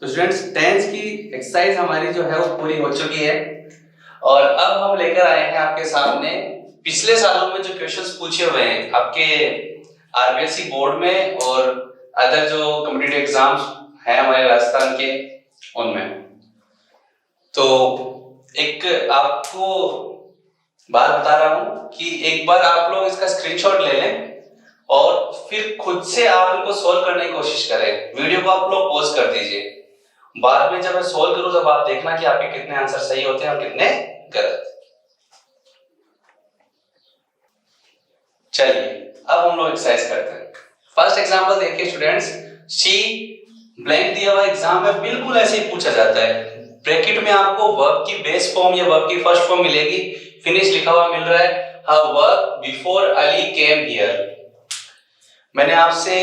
तो students tense की exercise हमारी जो है वो पूरी हो चुकी है और अब हम लेकर आए हैं आपके सामने पिछले सालों में जो क्वेश्चंस पूछे हुए हैं आपके आरबीएससी बोर्ड में और अदर जो कॉम्पिटिटिव एग्जाम्स हैं हमारे राजस्थान के उनमें। तो एक आपको बात बता रहा हूं कि एक बार आप लोग इसका स्क्रीनशॉट ले लें और फिर खुद से आप इनको सोल्व करने की कोशिश करें। वीडियो को आप लोग पॉज कर दीजिए। बाद में जब मैं सोल्व करूं तब आप देखना कि आपके कितने आंसर सही होते हैं और कितने गलत। चलिए अब हम लोग एक्सरसाइज करते हैं। फर्स्ट एग्जांपल देखिए स्टूडेंट्स, सी ब्लैंक दिया हुआ एग्जाम में बिल्कुल ऐसे ही पूछा जाता है। ब्रैकेट में आपको वर्ब की बेस फॉर्म या वर्ब की फर्स्ट फॉर्म मिलेगी, फिनिश लिखा हुआ मिल रहा है, her work before Ali came here. मैंने आपसे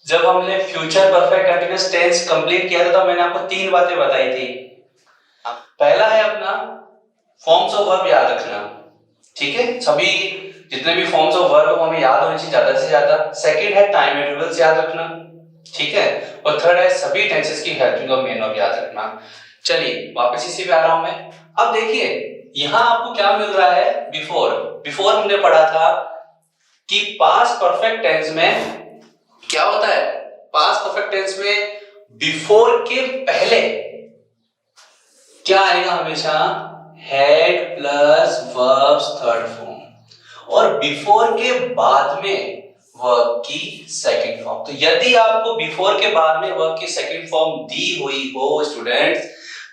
जब हमने future perfect continuous tense complete किया था तो मैंने आपको तीन बातें बताई थी। पहला है अपना फॉर्म्स ऑफ वर्ब याद रखना, ठीक है, सभी जितने भी फॉर्म्स ऑफ वर्ब हमें याद होनी चाहिए ज्यादा से ज्यादा। सेकंड है टाइम इंटरवल्स याद रखना, ठीक है, और थर्ड है सभी टेंसेस की हेल्पिंग ऑफ मेन ऑफ याद रखना। चलिए वापस इसी पे आ रहा हूं मैं। अब देखिए यहां आपको क्या मिल रहा है, बिफोर। बिफोर हमने पढ़ा था कि पास्ट परफेक्ट टेंस में क्या होता है, पास्ट परफेक्ट टेंस में बिफोर के पहले क्या आएगा, हमेशा head plus verbs third form, और बिफोर के बाद में वर्ब की सेकंड फॉर्म। तो यदि आपको बिफोर के बाद में वर्ब की सेकंड फॉर्म दी हुई हो स्टूडेंट्स,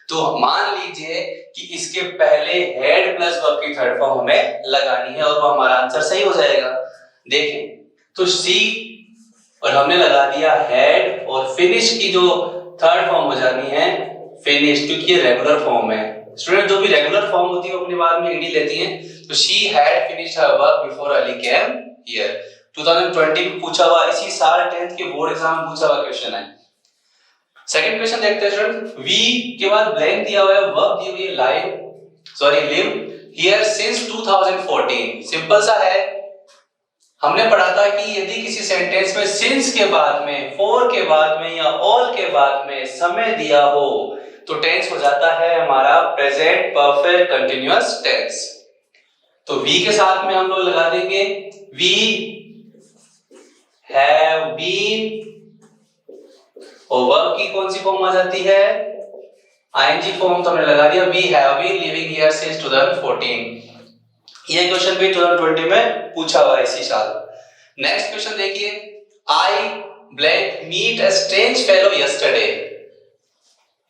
तो मान लीजिए कि इसके पहले हेड प्लस वर्ब की थर्ड फॉर्म हमें लगानी है और वो हमारा आंसर सही हो जाएगा। देखें तो सी और हमने लगा दिया हेड, और फिनिश की जो थर्ड फॉर्म हो जानी है फिनिश, क्योंकि ये रेगुलर फॉर्म है। स्टूडेंट जो भी रेगुलर फॉर्म होती है अपने बाद में ईडी लेती हैं। तो she had finished her work before Ali came here. 2020 में पूछा हुआ, इसी साल 10th के बोर्ड एग्जाम में पूछा हुआ क्वेश्चन है। सेकंड क्वेश्चन देखते हैं स्टूडेंट, वी के बाद ब्लैंक दिया हुआ है, वर्ब दी हुई है लिव हियर सिंस 2014। सिंपल सा है, हमने पढ़ा था कि यदि किसी सेंटेंस में सिंस के बाद में, फॉर के बाद में या ऑल के बाद में समय दिया हो तो टेंस हो जाता है हमारा प्रेजेंट परफेक्ट कंटीन्यूअस टेंस। तो वी के साथ में हम लोग लगा देंगे वी हैव बीन, और वर्ब की कौन सी फॉर्म आ जाती है, आईएनजी फॉर्म, तो हमने लगा दिया we have been living here since 2014। ये क्वेश्चन भी 2020 में पूछा हुआ है इसी साल। नेक्स्ट क्वेश्चन देखिए, I blank meet a strange fellow yesterday.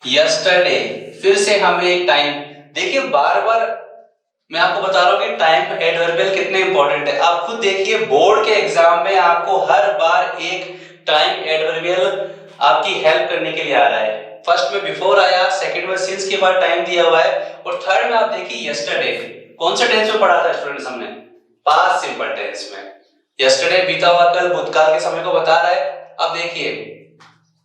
Yesterday फिर से हमें एक टाइम, देखिए बार बार मैं आपको बता रहा हूं कि टाइम एडवर्बियल कितने इंपॉर्टेंट है। आप खुद देखिए बोर्ड के एग्जाम में आपको हर बार एक टाइम एडवर्बियल आपकी हेल्प करने के लिए आ रहा है। फर्स्ट में बिफोर आया, सेकंड में सिंस के बाद टाइम दिया हुआ है, और थर्ड में आप देखिए यस्टरडे। कौन से टेंस में पढ़ा था स्टूडेंट्स हमने, पास्ट सिंपल टेंस में। यस्टरडे बीता हुआ कल, भूतकाल के समय को बता रहा है। अब देखिए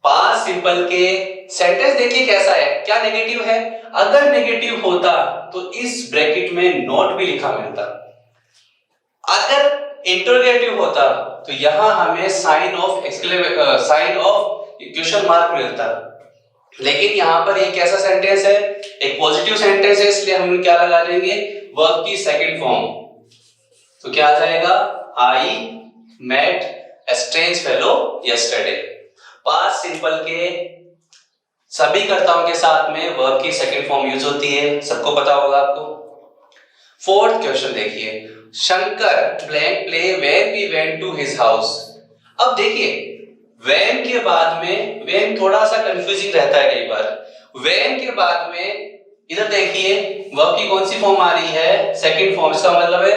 पास्ट सिंपल के सेंटेंस देखिए कैसा है, क्या नेगेटिव है, अगर नेगेटिव होता तो इस ब्रैकेट में नॉट भी लिखा मिलता। अगर इंटरोगेटिव होता तो यहां हमें साइन ऑफ क्वेश्चन मार्क मिलता। लेकिन यहां पर ये कैसा सेंटेंस है, एक पॉजिटिव सेंटेंस है, इसलिए हम क्या लगा देंगे, वर्ब की सेकंड फॉर्म। तो क्या आ जाएगा, I met a strange fellow yesterday. Past simple के सभी कर्ताओं के साथ में वर्ब की सेकंड फॉर्म यूज होती है, सबको पता होगा आपको। फोर्थ क्वेश्चन देखिए, Shankar blank play when we went to his house. अब देखिए व्हेन के बाद में, व्हेन थोड़ा सा कंफ्यूजिंग रहता है कई बार। व्हेन के बाद में इधर देखिए वर्ब की कौन सी फॉर्म आ रही है, सेकंड फॉर्म। इसका मतलब है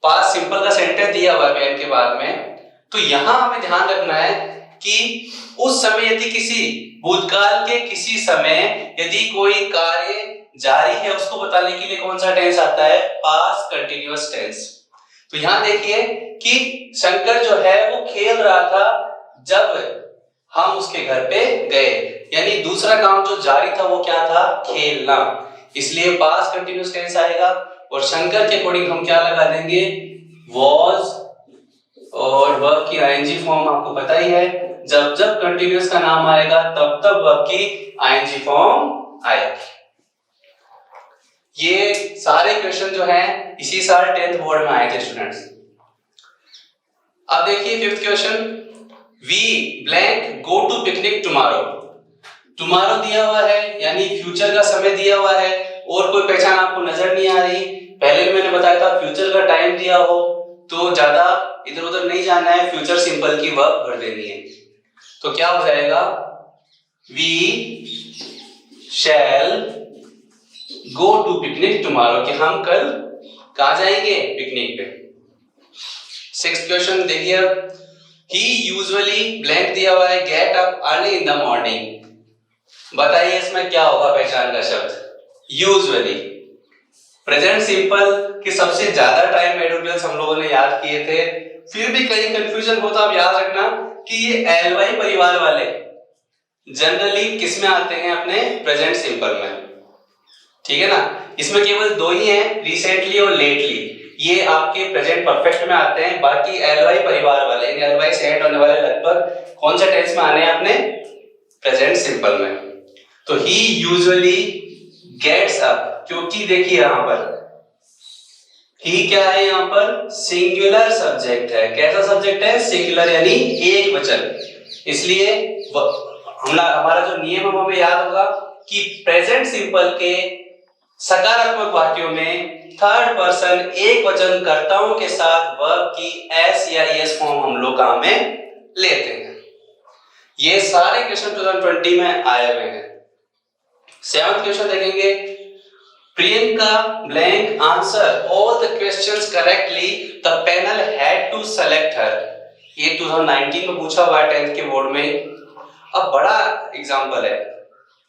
पास्ट सिंपल का सेंटेंस दिया हुआ है व्हेन के बाद में, तो यहां हमें ध्यान रखना है कि उस समय यदि किसी भूतकाल के किसी समय यदि कोई कार्य जारी है उसको बताने के लिए कौन सा टेंस आता है, पास्ट कंटीन्यूअस टेंस। तो यहां देखिए कि शंकर जो है वो खेल रहा था जब हम उसके घर पे गए, यानी दूसरा काम जो जारी था वो क्या था, खेलना, इसलिए पास्ट कंटीन्यूअस टेंस आएगा। और शंकर के अकॉर्डिंग हम क्या लगा देंगे, वॉज, और वर्ब की आईएनजी फॉर्म आपको पता ही है जब जब कंटिन्यूअस का नाम आएगा तब तब वर्ब की आईएनजी फॉर्म आएगी। ये सारे क्वेश्चन जो हैं इसी साल 10th बोर्ड में आए थे स्टूडेंट्स। अब देखिए 5th question, we blank go to picnic tomorrow. Tomorrow दिया हुआ है यानी फ्यूचर का समय दिया हुआ है और कोई पहचान आपको नजर नहीं आ रही। पहले भी मैंने बताया था फ्यूचर का टाइम दिया हो तो ज्यादा इधर उधर नहीं जाना है, फ्यूचर सिंपल की वर्ब भर देनी है। तो क्या हो जाएगा, we shall go to picnic tomorrow, कि हम कल कहां जाएंगे, पिकनिक पे। 6th क्वेश्चन देखिए, ही यूजुअली ब्लैंक दिया हुआ है get up early in the morning. बताइए इसमें क्या होगा पहचान का शब्द, यूजुअली। प्रेजेंट सिंपल की सबसे ज्यादा टाइम एडवर्बियल्स हम लोगों ने याद किए थे, फिर भी कहीं कंफ्यूजन हो तो आप याद रखना कि ये एलवाई परिवार वाले जनरली किस में आते हैं, अपने प्रेजेंट सिंपल में, ठीक है ना। इसमें केवल दो ही हैं, रिसेंटली और लेटली, ये आपके प्रेजेंट परफेक्ट में आते हैं। बाकी एलवाई परिवार वाले, एलवाई से एंड होने वाले लगभग कौन सा टेंस में आने हैं, अपने प्रेजेंट सिंपल में। तो ही यूजुअली गेट्स अप, क्योंकि देखिए यहां पर ही क्या है, यहां पर सिंगुलर सब्जेक्ट है। कैसा सब्जेक्ट है, सिंगुलर यानी एक वचन। इसलिए हमारा जो नियम है हमें याद होगा कि प्रेजेंट सिंपल के सकारात्मक वाक्यों में थर्ड पर्सन एक वचन कर्ताओं के साथ वर्ब की एस या एस फॉर्म हम लोग काम में लेते हैं। ये सारे क्वेश्चन 2020 में आए हुए हैं। 7th क्वेश्चन देखेंगे, Priyanka blank answer all the questions correctly, the panel had to select her. ये 2019 में पूछा हुआ है 10th के बोर्ड में। अब बड़ा एग्जांपल है,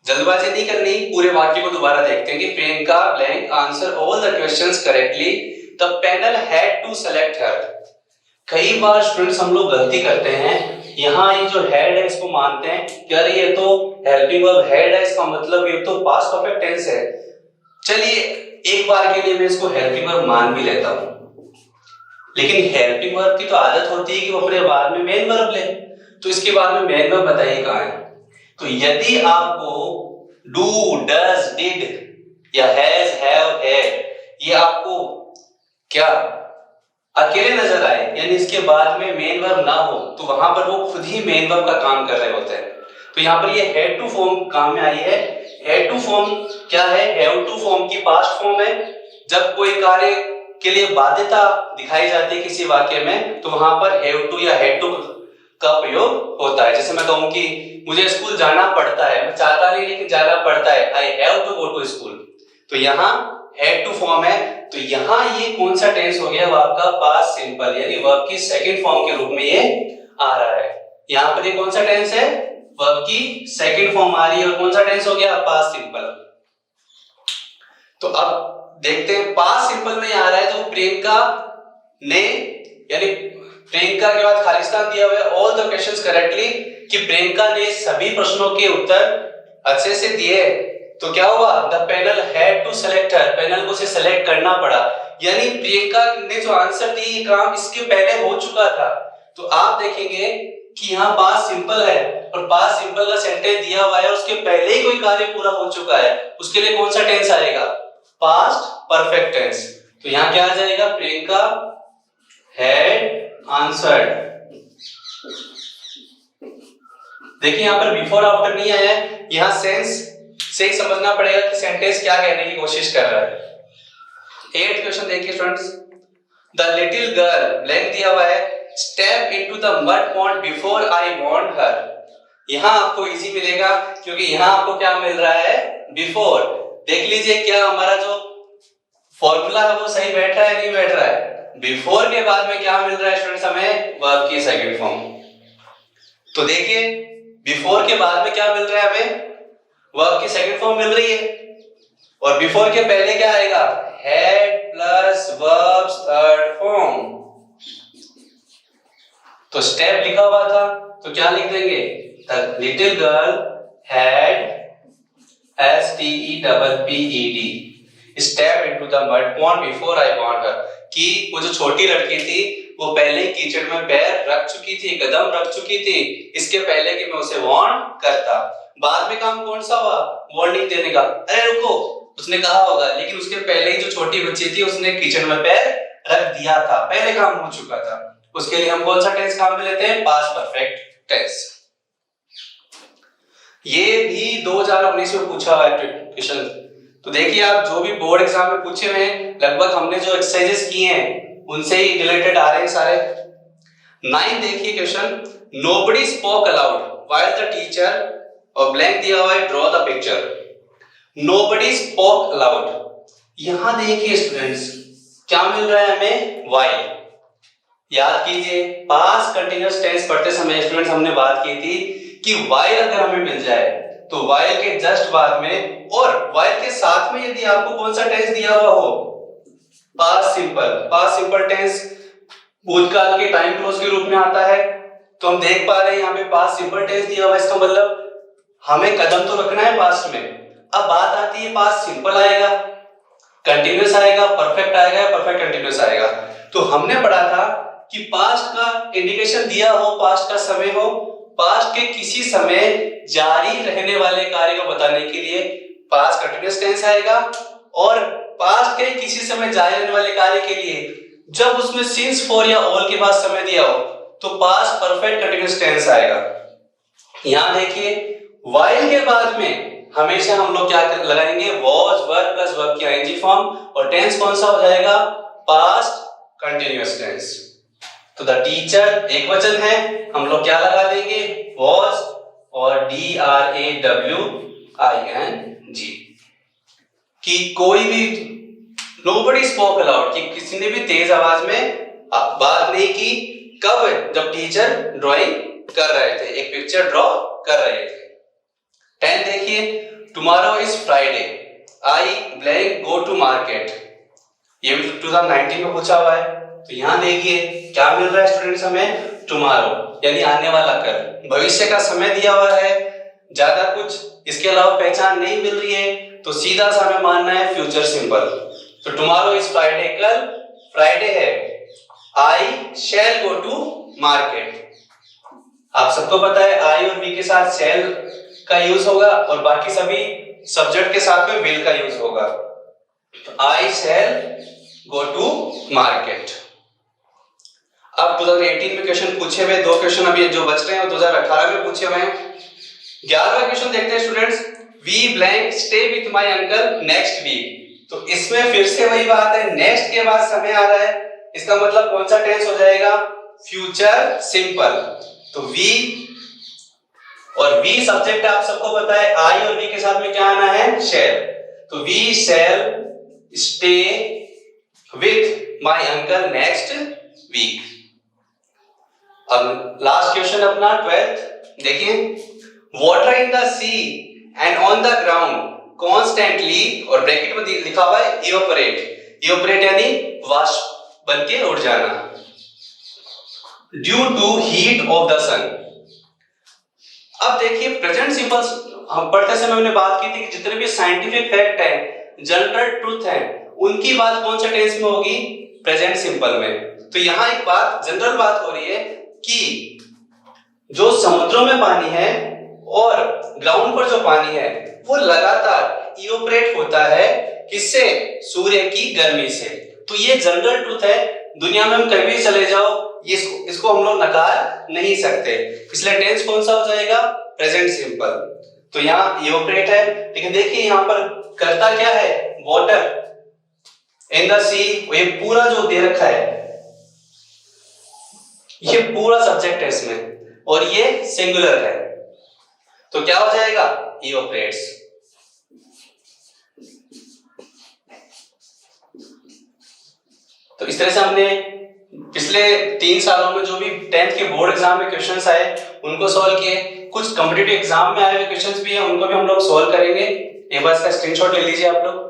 जल्दबाजी नहीं करनी, पूरे वाक्य को दोबारा देखते हैं कि Priyanka blank answer all the questions correctly, the panel had to select her. कई बार स्टूडेंट्स हम लोग गलती करते हैं, यहाँ ये जो हेड है इसको मानते हैं कि अरे ये तो हेल्पिंग वर्ब हेड है, इसका मतलब ये तो पास्ट परफेक्ट टेंस है। चलिए एक बार के लिए मैं इसको हेल्पिंग वर्ब मान भी लेता हूं, लेकिन हेल्पिंग वर्ब की तो आदत होती है कि वो अपने बाद में मेन वर्ब ले। तो इसके बाद में मेन वर्ब बताइए कहां है। तो यदि आपको डू, डज, डिड या हैज, हैव, हैड ये आपको क्या अकेले नजर आए, यानी इसके बाद में मेन वर्ब ना हो, तो वहां पर वो खुद ही मेन वर्ब का काम कर रहे होते हैं। तो यहाँ पर ये हैड टू फॉर्म काम में आई है। हैड टू फॉर्म क्या है, हैव टू फॉर्म की पास्ट फॉर्म है। जब कोई कार्य के लिए बाध्यता दिखाई जाती है किसी वाक्य में, तो वहां पर हैव टू या हैड टू का प्रयोग होता है। जैसे मैं कहूं कि मुझे स्कूल जाना पड़ता है, मैं चाहता नहीं लेकिन जाना पड़ता है, I have to go to school, तो यहाँ हैड टू फॉर्म है। तो यहाँ ये कौन सा टेंस हो गया, वर्ब का पास्ट सिंपल, यानी वर्ब की सेकंड फॉर्म के रूप में ये आ रहा है। यहाँ पर ये कौन सा टेंस है, वर्ब की सेकंड फॉर्म आ रही है, और कौन सा टेंस हो गया, पास्ट सिंपल। तो अब देखते हैं पास्ट सिंपल में आ रहा है, तो प्रियंका ने, यानी प्रियंका के बाद खालिस्तान दिया हुआ है ऑल द क्वेश्चंस करेक्टली, कि प्रियंका ने सभी प्रश्नों के उत्तर अच्छे से दिए। तो क्या हुआ, the panel had to select her, panel को से सेलेक्ट करना पड़ा, यानी प्रियंका ने जो आंसर दी ये काम इसके पहले हो चुका था। तो आप देखेंगे कि यहाँ पास्ट सिंपल है और पास्ट सिंपल का सेंटेंस दिया हुआ है, उसके पहले ही कोई कार्य पूरा हो चुका है, उसके लिए कौन सा टेंस आएगा, पास्ट परफेक्ट टेंस। तो यहाँ क्या आ जाएगा, प्रियंका हैड आंसर्ड। देखिए यहाँ पर बिफोर आफ्टर नहीं आया है, यहाँ सेंस से ही समझना पड़ेगा कि सेंटेंस क्या कहने की कोशिश कर रहा है। 8th क्वेश्चन देखिए students, the little girl blank दिया हुआ है, step into the mud pond before I warned her. यहाँ आपको इजी मिलेगा क्योंकि यहाँ आपको क्या मिल रहा है, बिफोर। देख लीजिए क्या हमारा जो फॉर्मूला है वो सही बैठ रहा है, नहीं बैठ रहा है। बिफोर के बाद में क्या मिल रहा है स्टूडेंट्स, हमें वर्ब की सेकंड फॉर्म। तो देखिए बिफोर के बाद में क्या मिल रहा है, हमें वर्ब की सेकंड फॉर्म मिल रही है, और बिफोर के पहले क्या आएगा, had plus verbs third form. तो स्टेप लिखा हुआ था तो क्या लिख देंगे, the little girl had STEPPED step into the mud pond before I want her, कि वो जो छोटी लड़की थी वो पहले ही कीचड़ में पैर रख चुकी थी, कदम रख चुकी थी, इसके पहले कि मैं उसे वार्न करता। बाद में काम कौन सा हुआ? वार्निंग देने का। अरे रुको, उसने कहा होगा, लेकिन उसके पहले ही जो छोटी बच्ची थी उसने कीचड़ में पैर रख दिया था, पहले काम हो चुका था। उसके लिए हम कौन सा टेंस काम में लेते हैं? Past perfect tense. ये भी 2019 में पूछा हुआ है क्वेश्चन। तो देखिए आप जो भी बोर्ड एग्जाम में पूछे हुए हैं, लगभग हमने जो एक्सरसाइजेस किए हैं उनसे ही रिलेटेड आ रहे हैं सारे। 9 देखिए question, nobody spoke allowed while the teacher, और ब्लैंक दिया हुआ है, draw the picture. Nobody spoke allowed, यहां देखिए स्टूडेंट्स क्या मिल रहा है हमें? व्हाइल। याद कीजिए पास्ट कंटीन्यूअस टेंस पढ़ते समय स्टूडेंट्स हमने बात की थी कि व्हाइल अगर हमें मिल जाए तो व्हाइल के जस्ट बाद में और व्हाइल के साथ में यदि आपको कौन सा टेंस दिया हुआ हो, past simple. Past simple tense भूतकाल के टाइम क्लोज के रूप में आता है, तो हम देख पा रहे हैं यहाँ पे पास्ट सिंपल टेंस दिया हुआ है। इसका मतलब हमें कदम तो रखना है पास्ट में। अब बात आती है पास्ट सिंपल आएगा, कंटीन्यूअस आएगा, परफेक्ट आएगा या परफेक्ट कंटीन्यूअस आएगा। तो हमने पढ़ा था कि पास्ट का इंडिकेशन दिया हो, पास्ट का समय हो, पास्ट के किसी समय जारी रहने वाले कार्य को बताने के लिए पास्ट कंटीन्यूअस टेंस आएगा, और पास्ट के किसी समय जारी रहने वाले कार्य के लिए जब उसमें सिंस, फॉर या ऑल के बाद समय दिया हो तो पास्ट परफेक्ट कंटीन्यूअस टेंस आएगा। यहां देखिए व्हाइल के बाद में हमेशा हम लोग क्या लगाएंगे? वॉज, वर प्लस वर्ब की आईएनजी फॉर्म, और टेंस कौन सा हो जाएगा? Past continuous tense. तो द टीचर एक वचन है, हम लोग क्या लगा देंगे? वॉज और DRAWING, कि कोई भी नोबडी स्पोक अलाउड, कि किसी ने भी तेज आवाज में बात नहीं की। कब? जब टीचर ड्राइंग कर रहे थे, एक पिक्चर ड्रॉ कर रहे थे। 10 देखिए, tomorrow is Friday, I blank go to market. ये भी 2019 में पूछा हुआ है। तो यहां देखिए क्या मिल रहा है स्टूडेंट्स हमें? टुमारो यानी आने वाला कल, भविष्य का समय दिया हुआ है, ज्यादा कुछ इसके अलावा पहचान नहीं मिल रही है, तो सीधा सा हमें मानना है फ्यूचर सिंपल। तो टुमारो इज फ्राइडे, कल फ्राइडे है। आई शैल गो टू मार्केट, आप सबको पता है आई और वी के साथ शैल का यूज होगा और बाकी सभी सब्जेक्ट के साथ में विल का यूज होगा। तो आई शैल गो टू मार्केट। अब 2018 में क्वेश्चन पूछे हुए, 2 क्वेश्चन अभी जो बच रहे हैं 2018 में पूछे हुए हैं। 11वां क्वेश्चन देखते हैं students, we blank stay with my uncle next week. तो इसमें फिर से वही बात है, नेक्स्ट के बाद समय आ रहा है, इसका मतलब कौन सा टेंस हो जाएगा? Future simple. तो वी और वी सब्जेक्ट आप सबको पता है, आई और वी के साथ में क्या आना है? शैल। तो we shall stay with my uncle next week. अब लास्ट क्वेश्चन अपना 12th देखिए, water in the sea and on the ground constantly, और ब्रैकेट में लिखा हुआ है इवेपोरेट। इवेपोरेट यानी वाष्प बनके उड़ जाना, due to heat of the sun. अब देखिए प्रेजेंट सिंपल हम पढ़ते समय हमने बात की थी कि जितने भी साइंटिफिक फैक्ट है, जनरल ट्रूथ है, उनकी बात कौन से टेंस में होगी? प्रेजेंट सिंपल में। तो यहां एक बात जनरल बात हो रही है कि जो समुद्रों में पानी है और ग्राउंड पर जो पानी है वो लगातार इवेपोरेट होता है, किससे? सूर्य की गर्मी से। तो ये जनरल ट्रूथ है, दुनिया में हम कहीं भी चले जाओ इसको हम लोग नकार नहीं सकते, इसलिए टेंस कौन सा हो जाएगा? Present simple. तो यहाँ इवेपोरेट है, लेकिन देखिए यहाँ पर करता क्या है? वाटर इन द सी, ये पूरा जो दे रखा है ये पूरा सब्जेक्ट है इसमें, और ये सिंगुलर है, तो क्या हो जाएगा? इवेपोरेट्स। तो इस तरह से हमने पिछले 3 सालों में जो भी 10th के बोर्ड एग्जाम में क्वेश्चंस आए उनको सॉल्व किए, कुछ कॉम्पिटिटिव एग्जाम में आए हुए क्वेश्चंस भी हैं उनको भी हम लोग सॉल्व करेंगे। एक बार इसका स्क्रीनशॉट ले लीजिए आप लोग।